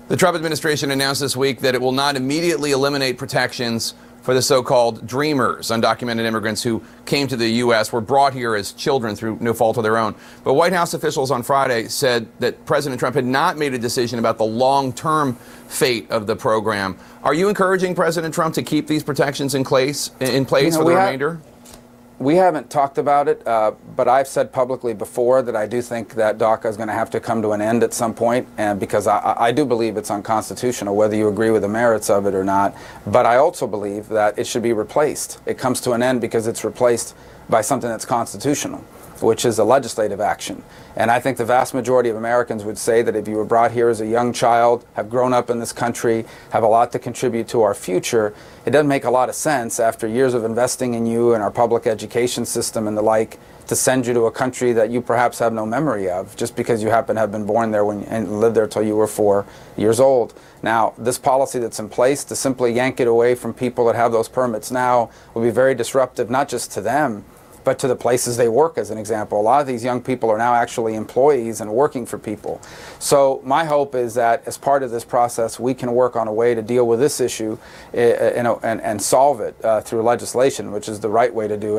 The Trump administration announced this week that it will not immediately eliminate protections for the so-called dreamers, undocumented immigrants who came to the U.S., were brought here as children through no fault of their own. But White House officials on Friday said that President Trump had not made a decision about the long-term fate of the program. Are you encouraging President Trump to keep these protections in place for the remainder? We haven't talked about it, but I've said publicly before that I do think that DACA is going to have to come to an end at some point, and because I do believe it's unconstitutional, whether you agree with the merits of it or not. But I also believe that it should be replaced. It comes to an end because it's replaced by something that's constitutional, which is a legislative action. And I think the vast majority of Americans would say that if you were brought here as a young child, have grown up in this country, have a lot to contribute to our future, it doesn't make a lot of sense after years of investing in you and our public education system and the like to send you to a country that you perhaps have no memory of just because you happen to have been born there and lived there till you were 4 years old. Now, this policy that's in place to simply yank it away from people that have those permits now will be very disruptive, not just to them, but to the places they work, as an example. A lot of these young people are now actually employees and working for people. So my hope is that as part of this process, we can work on a way to deal with this issue and solve it through legislation, which is the right way to do it.